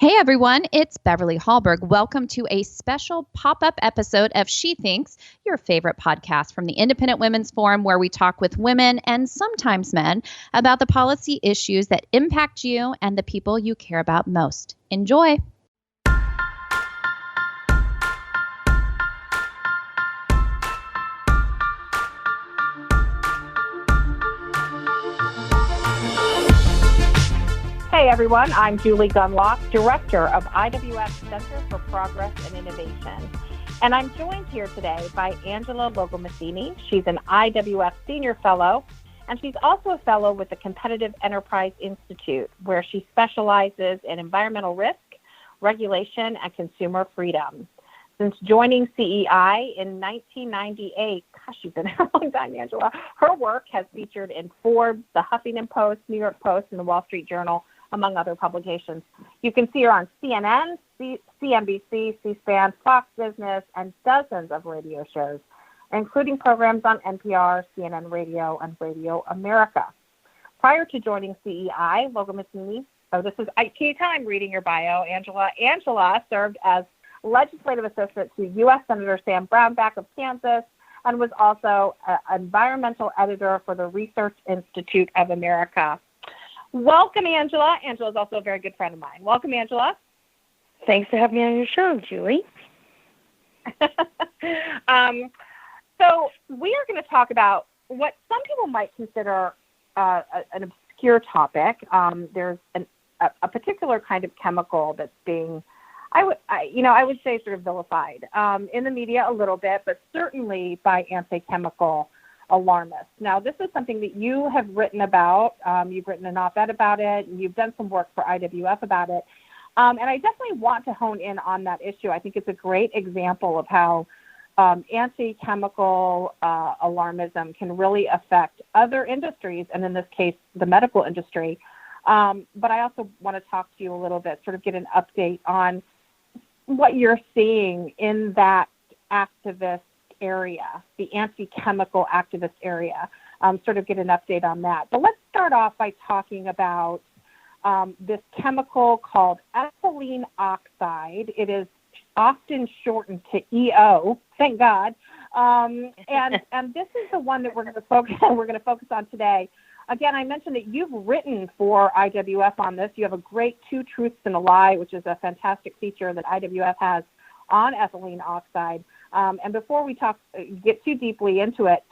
Hey everyone, it's Beverly Hallberg. Welcome to a special pop-up episode of She Thinks, your favorite podcast from the Independent Women's Forum, where we talk with women and sometimes men about the policy issues that impact you and the people you care about most. Enjoy. Hey everyone, I'm Julie Gunlock, Director of IWF Center for Progress and Innovation. And I'm joined here today by Angela Logomasini. She's an IWF Senior Fellow, and she's also a fellow with the Competitive Enterprise Institute, where she specializes in environmental risk, regulation, and consumer freedom. Since joining CEI in 1998, gosh, you've been there a long time, Angela, her work has featured in Forbes, the Huffington Post, New York Post, and the Wall Street Journal, among other publications. You can see her on CNN, CNBC, C-SPAN, Fox Business, and dozens of radio shows, including programs on NPR, CNN Radio, and Radio America. Prior to joining CEI, Logomasini, this is IT time reading your bio, Angela. Angela served as legislative assistant to U.S. Senator Sam Brownback of Kansas and was also an environmental editor for the Research Institute of America. Welcome, Angela. Angela is also a very good friend of mine. Welcome, Angela. Thanks for having me on your show, Julie. So we are going to talk about what some people might consider an obscure topic. There's a particular kind of chemical that's being, I would say, sort of vilified in the media a little bit, but certainly by anti-chemical alarmists. Now, this is something that you have written about. You've written an op-ed about it, and you've done some work for IWF about it. And I definitely want to hone in on that issue. I think it's a great example of how anti-chemical alarmism can really affect other industries, and in this case, the medical industry. But I also want to talk to you a little bit, sort of get an update on what you're seeing in that activist area, the anti-chemical activist area, sort of get an update on that. But let's start off by talking about this chemical called ethylene oxide. It is often shortened to EO, thank God. And this is the one that we're going to focus on today. Again, I mentioned that you've written for IWF on this. You have a great Two Truths and a Lie, which is a fantastic feature that IWF has on ethylene oxide. And before we get too deeply into it,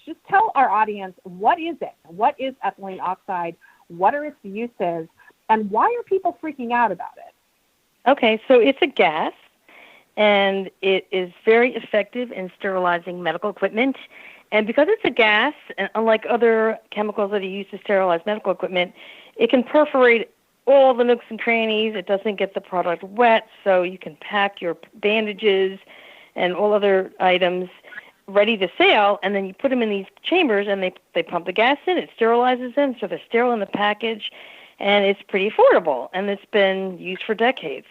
just tell our audience, what is it? What is ethylene oxide? What are its uses? And why are people freaking out about it? Okay, so it's a gas, and it is very effective in sterilizing medical equipment. And because it's a gas, and unlike other chemicals that are used to sterilize medical equipment, it can perforate all the nooks and crannies. It doesn't get the product wet, so you can pack your bandages and all other items ready to sail, and then you put them in these chambers, and they pump the gas in. It sterilizes them, so they're sterile in the package, and it's pretty affordable, and it's been used for decades.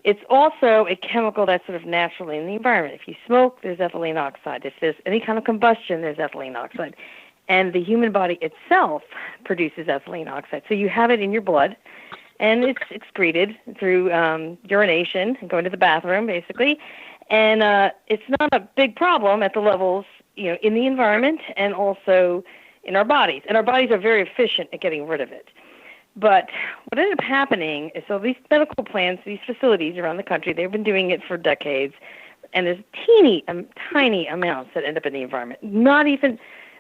It's also a chemical that's sort of naturally in the environment. If you smoke, there's ethylene oxide. If there's any kind of combustion, there's ethylene oxide. And the human body itself produces ethylene oxide. So you have it in your blood, and it's excreted through urination and going to the bathroom, basically. And it's not a big problem at the levels, in the environment and also in our bodies. And our bodies are very efficient at getting rid of it. But what ended up happening is, so these medical plants, these facilities around the country, they've been doing it for decades, and there's tiny amounts that end up in the environment, not even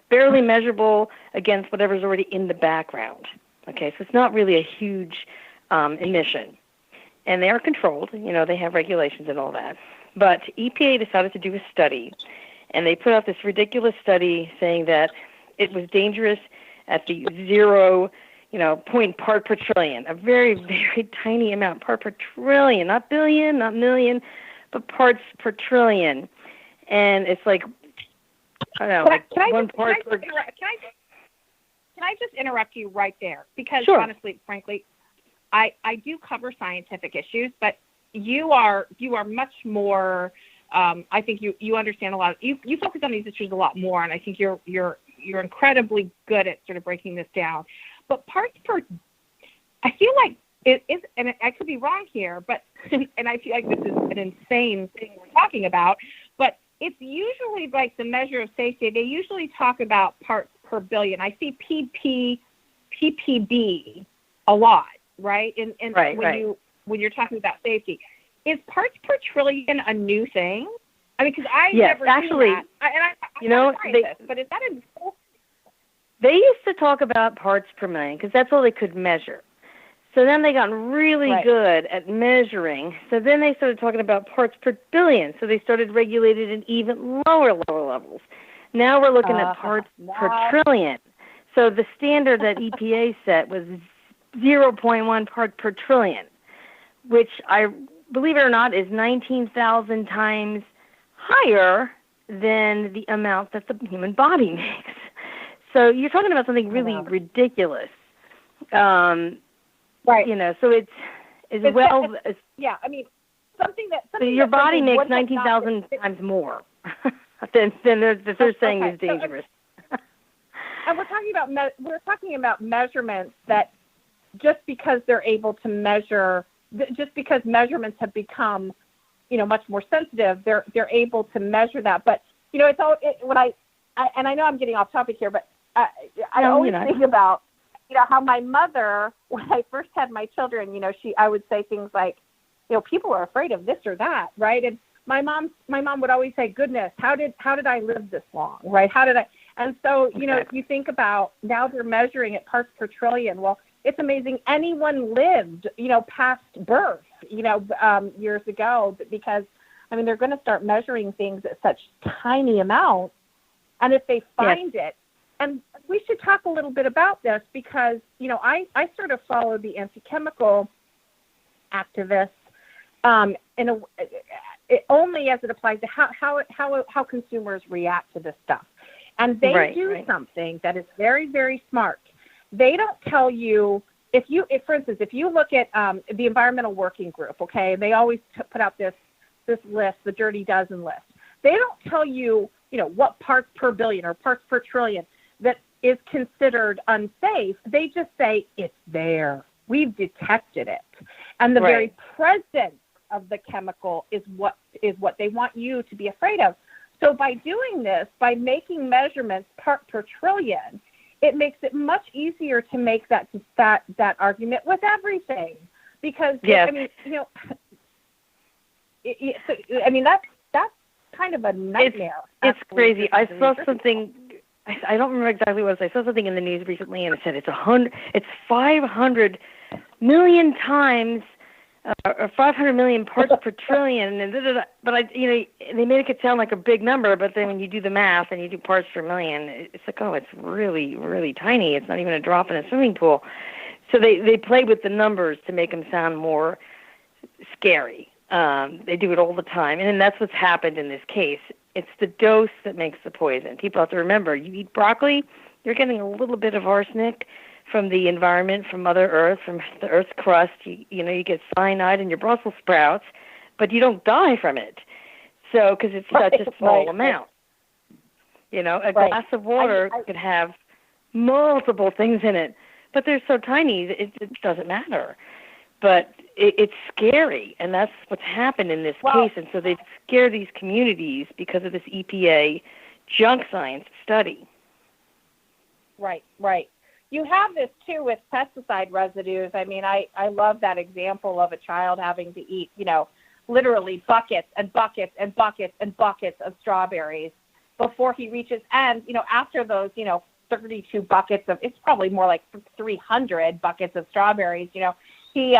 barely measurable against whatever's already in the background. Okay, so it's not really a huge emission. And they are controlled, they have regulations and all that. But EPA decided to do a study, and they put out this ridiculous study saying that it was dangerous at the 0 point part per trillion, a very, very tiny amount, part per trillion, not billion, not million, but parts per trillion. And it's like, I don't know, Can I just interrupt you right there? Because Sure. Honestly, frankly, I do cover scientific issues, but you are much more. I think you understand a lot. You focus on these issues a lot more, and I think you're incredibly good at sort of breaking this down. But parts per, I feel like it is, and I could be wrong here, but, and I feel like this is an insane thing we're talking about, but it's usually like the measure of safety. They usually talk about parts per billion. I see ppb a lot, right? And when you're talking about safety, is parts per trillion a new thing? I mean, because I never actually, seen that. But is that a They used to talk about parts per million because that's all they could measure. So then they got really good at measuring. So then they started talking about parts per billion. So they started regulating at even lower levels. Now we're looking at parts per trillion. So the standard that EPA set was 0.1 part per trillion, which I believe it or not is 19,000 times higher than the amount that the human body makes. So you're talking about something really ridiculous. You know, so it's I mean, something so your body makes 19,000 times more than they're saying is dangerous. And we're talking about measurements that just because they're able to measure, just because measurements have become, you know, much more sensitive, they're able to measure that. But you know, and I know I'm getting off topic here, but I always think about, you know, how my mother, when I first had my children, you know, I would say things like, you know, people are afraid of this or that, right? And my mom would always say, goodness, how did I live this long, right? How did I? And so, you know, if you think about now they're measuring at parts per trillion. Well, it's amazing anyone lived, you know, past birth, you know, years ago, because, I mean, they're going to start measuring things at such tiny amounts. And if they find it, and we should talk a little bit about this because, you know, I sort of follow the anti-chemical activists only as it applies to how consumers react to this stuff. And they do something that is very, very smart. They don't tell you, for instance, if you look at the Environmental Working Group, okay, they always put out this list, the Dirty Dozen list. They don't tell you, you know, what parts per billion or parts per trillion that is considered unsafe. They just say it's there. We've detected it. And the very presence of the chemical is what they want you to be afraid of. So by doing this, by making measurements part per trillion, it makes it much easier to make that argument with everything. Because I mean, you know, I mean that's kind of a nightmare. It's crazy. I saw something. I don't remember exactly what it was. I saw something in the news recently, and it said it's 500 million times, or 500 million parts per trillion, and but they make it sound like a big number, but then when you do the math and you do parts per million, it's like, oh, it's really, really tiny. It's not even a drop in a swimming pool. So they play with the numbers to make them sound more scary. They do it all the time, and that's what's happened in this case. It's the dose that makes the poison. People have to remember, you eat broccoli, you're getting a little bit of arsenic from the environment, from Mother Earth, from the Earth's crust. You get cyanide in your Brussels sprouts, but you don't die from it. So, because it's such a small amount. You know, a glass of water could have multiple things in it, but they're so tiny, it doesn't matter. But it's scary, and that's what's happened in this case. And so they scare these communities because of this EPA junk science study. Right. You have this, too, with pesticide residues. I mean, I love that example of a child having to eat, you know, literally buckets and buckets and buckets and buckets of strawberries before he reaches, and, you know, after those, you know, 32 buckets of, it's probably more like 300 buckets of strawberries, you know, he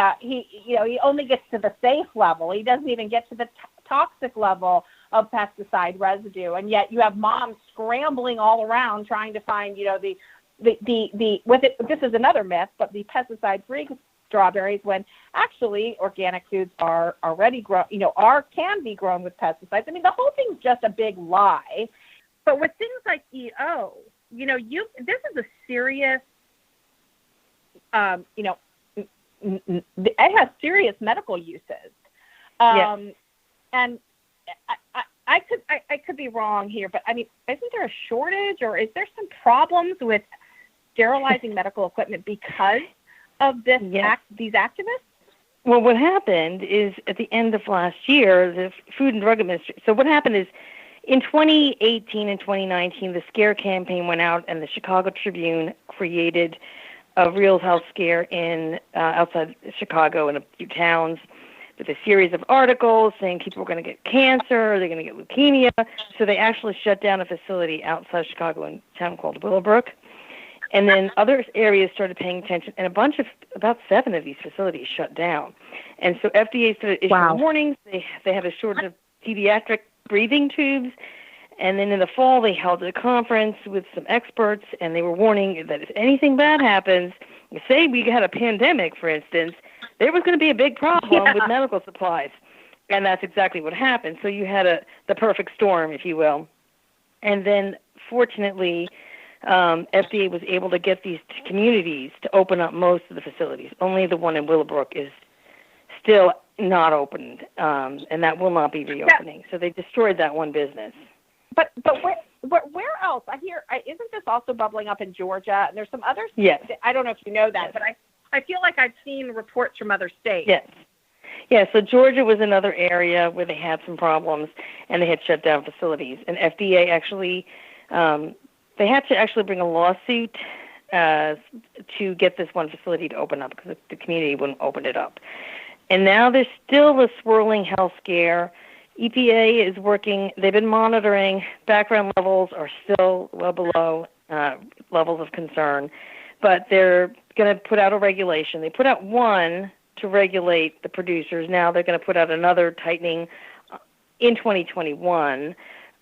only gets to the safe level. He doesn't even get to the toxic level of pesticide residue. And yet you have moms scrambling all around trying to find, you know, this is another myth, but the pesticide-free strawberries, when actually organic foods are already grown, you know, can be grown with pesticides. I mean, the whole thing's just a big lie. But with things like EO, you know, this is a serious, you know, it has serious medical uses. And I could be wrong here, but I mean, isn't there a shortage, or is there some problems with sterilizing medical equipment because of these activists? Well, what happened is at the end of last year, the Food and Drug Administration. So what happened is in 2018 and 2019, the scare campaign went out, and the Chicago Tribune created a real health scare in outside Chicago in a few towns with a series of articles saying people were going to get cancer, they're going to get leukemia. So they actually shut down a facility outside Chicago in a town called Willowbrook. And then other areas started paying attention, and about 7 of these facilities shut down. And so FDA started issuing warnings. They had a shortage of pediatric breathing tubes. And then in the fall, they held a conference with some experts, and they were warning that if anything bad happens, say we had a pandemic, for instance, there was going to be a big problem with medical supplies. And that's exactly what happened. So you had the perfect storm, if you will. And then, fortunately, FDA was able to get these communities to open up most of the facilities. Only the one in Willowbrook is still not opened, and that will not be reopening. So they destroyed that one business. But where else? Isn't this also bubbling up in Georgia? And there's some others. Yes. I don't know if you know that, but I feel like I've seen reports from other states. Yes. Yeah, so Georgia was another area where they had some problems, and they had shut down facilities. And FDA actually, they had to actually bring a lawsuit to get this one facility to open up because the community wouldn't open it up. And now there's still a swirling health scare. EPA is working. They've been monitoring. Background levels are still well below levels of concern. But they're going to put out a regulation. They put out one to regulate the producers. Now they're going to put out another tightening in 2021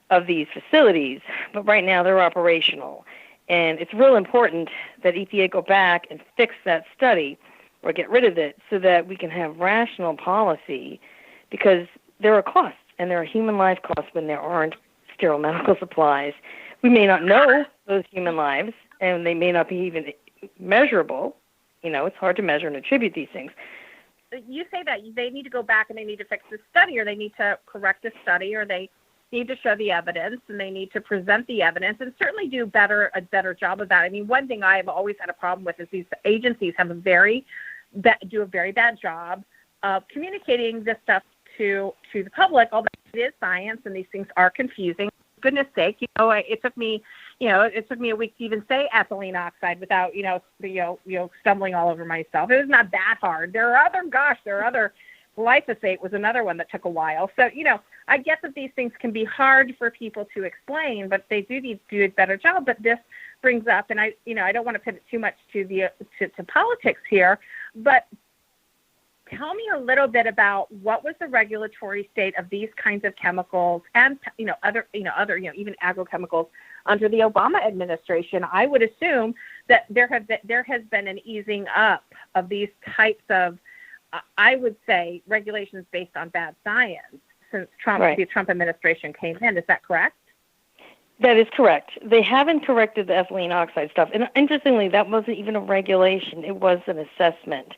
of these facilities. But right now they're operational. And it's real important that EPA go back and fix that study or get rid of it so that we can have rational policy, because there are costs, and there are human life costs when there aren't sterile medical supplies. We may not know those human lives, and they may not be even measurable. You know, it's hard to measure and attribute these things. You say that they need to go back and they need to fix the study, or they need to correct the study, or they need to show the evidence, and they need to present the evidence, and certainly do a better job of that. I mean, one thing I have always had a problem with is these agencies have do a very bad job of communicating this stuff to the public, although it is science and these things are confusing. For goodness sake, it took me a week to even say ethylene oxide without, stumbling all over myself. It was not that hard. There are other glyphosate was another one that took a while. So, I guess that these things can be hard for people to explain, but they do need to do a better job. But this brings up, and I don't want to put it too much to politics here, but tell me a little bit about what was the regulatory state of these kinds of chemicals and other even agrochemicals under the Obama administration. I would assume that there has been an easing up of these types of I would say regulations based on bad science since the Trump administration came in. Is that correct? That is correct. They haven't corrected the ethylene oxide stuff. And interestingly, that wasn't even a regulation. It was an assessment.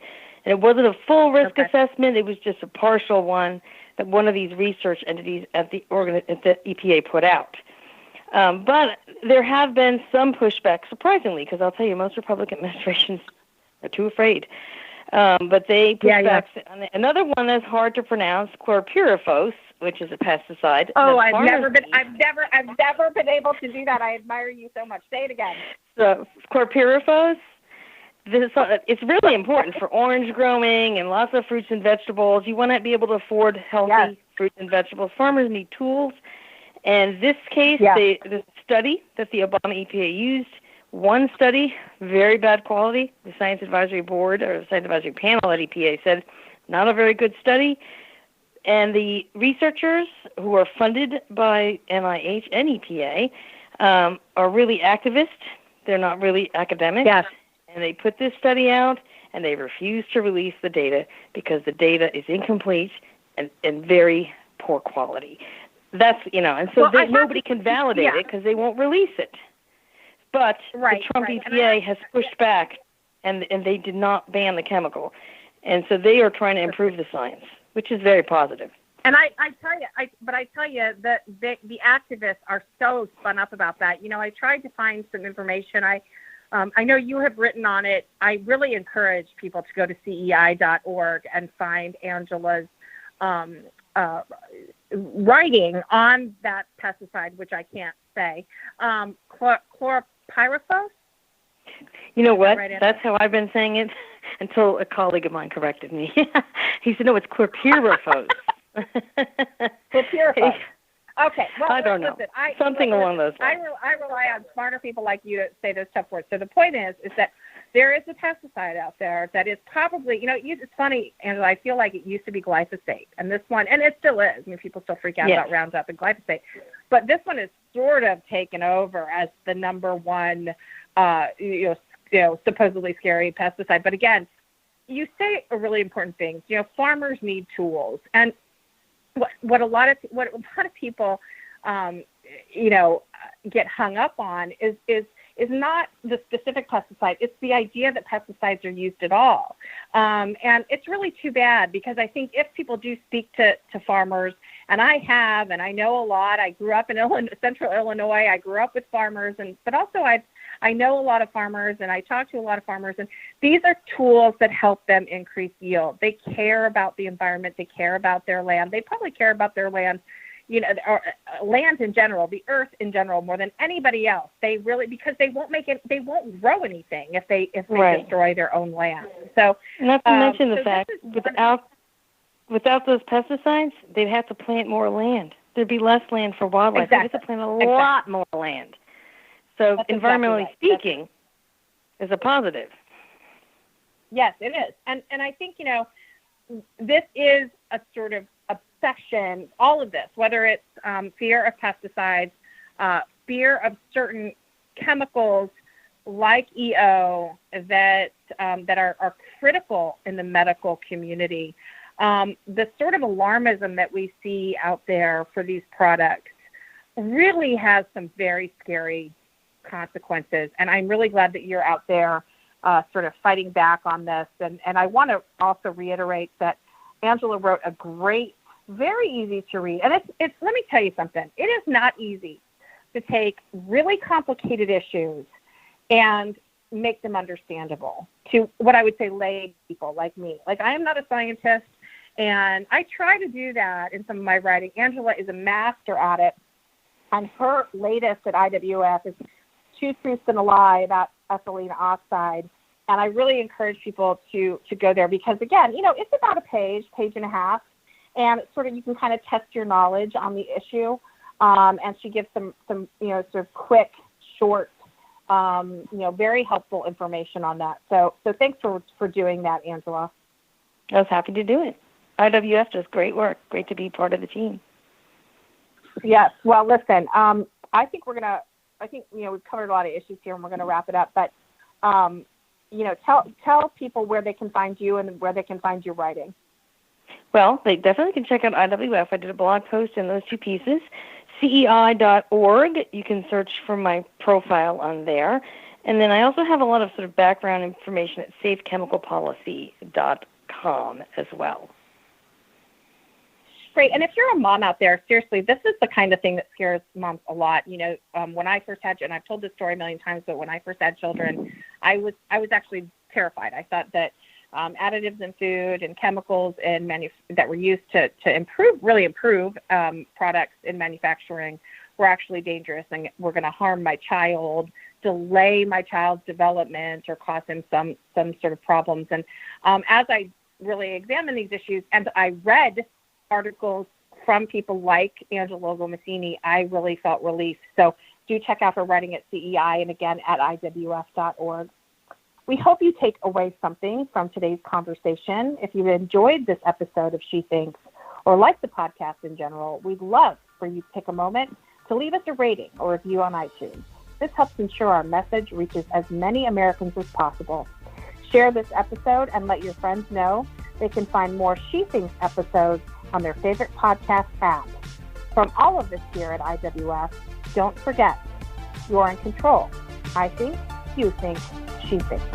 And it wasn't a full risk assessment. It was just a partial one that one of these research entities at the EPA put out. But there have been some pushback, surprisingly, because I'll tell you, most Republican administrations are too afraid. But they push back. Another one that's hard to pronounce, chlorpyrifos, which is a pesticide. Oh, I've never been able to do that. I admire you so much. Say it again. So chlorpyrifos. It's really important for orange growing and lots of fruits and vegetables. You want to be able to afford healthy fruits and vegetables. Farmers need tools. And in this case, the study that the Obama EPA used, one study, very bad quality. The Science Advisory Board or the Science Advisory Panel at EPA said not a very good study. And the researchers who are funded by NIH and EPA are really activists. They're not really academics. Yes. And they put this study out, and they refuse to release the data because the data is incomplete and very poor quality. That's, and so nobody can validate it because they won't release it. But the Trump EPA has pushed back, and they did not ban the chemical. And so they are trying to improve the science, which is very positive. And I tell you that the activists are so spun up about that. I tried to find some information. I know you have written on it. I really encourage people to go to CEI.org and find Angela's writing on that pesticide, which I can't say, chlorpyrifos. You know what? Right, that's how I've been saying it until a colleague of mine corrected me. He said, no, it's chlorpyrifos. Chlorpyrifos. Okay. Well, I don't know. Listen, something along those lines. I rely on smarter people like you to say those tough words. So the point is that there is a pesticide out there that is probably, it's funny, Angela, I feel like it used to be glyphosate. And this one, and it still is. I mean, people still freak out about Roundup and glyphosate. But this one is sort of taken over as the number one, supposedly scary pesticide. But again, you say a really important thing. Farmers need tools. And what a lot of people, get hung up on is not the specific pesticide. It's the idea that pesticides are used at all. And it's really too bad, because I think if people do speak to farmers, and I know a lot. I grew up in Central Illinois. I grew up with farmers, but also I know a lot of farmers, and I talk to a lot of farmers, and these are tools that help them increase yield. They care about the environment. They care about their land. They probably care about their land, or land in general, the earth in general, more than anybody else. They really, because they won't grow anything if they destroy their own land. So, not to mention the fact without those pesticides, they'd have to plant more land. There'd be less land for wildlife. Exactly. They'd have to plant a lot more land. So That's environmentally exactly right. speaking, is a positive. Yes, it is. And I think, this is a sort of obsession, all of this, whether it's fear of pesticides, fear of certain chemicals like EO that are critical in the medical community. The sort of alarmism that we see out there for these products really has some very scary consequences. And I'm really glad that you're out there sort of fighting back on this. And I want to also reiterate that Angela wrote a great, very easy to read. And it's let me tell you something. It is not easy to take really complicated issues and make them understandable to what I would say lay people like me. Like, I am not a scientist, and I try to do that in some of my writing. Angela is a master at it. And her latest at IWF is Two Truths and a Lie about ethylene oxide. And I really encourage people to go there because, again, it's about a page and a half. And sort of you can kind of test your knowledge on the issue. And she gives some sort of quick, short, very helpful information on that. So thanks for doing that, Angela. I was happy to do it. IWF does great work. Great to be part of the team. Yes. Well, listen, I think we've covered a lot of issues here, and we're going to wrap it up. But, tell people where they can find you and where they can find your writing. Well, they definitely can check out IWF. I did a blog post in those two pieces. CEI.org. You can search for my profile on there. And then I also have a lot of sort of background information at safechemicalpolicy.com as well. Great. And if you're a mom out there, seriously, this is the kind of thing that scares moms a lot. When I first had, and I've told this story a million times, but when I first had children, I was actually terrified. I thought that additives in food and chemicals that were used to improve products in manufacturing were actually dangerous and were going to harm my child, delay my child's development, or cause him some sort of problems. And as I really examined these issues, and I read articles from people like Angela Logomasini, I really felt relief. So do check out her writing at CEI and again at IWF.org. We hope you take away something from today's conversation. If you enjoyed this episode of She Thinks or like the podcast in general, we'd love for you to take a moment to leave us a rating or review on iTunes. This helps ensure our message reaches as many Americans as possible. Share this episode and let your friends know they can find more She Thinks episodes on their favorite podcast app. From all of us here at IWF, don't forget, you're in control. I think, you think, she thinks.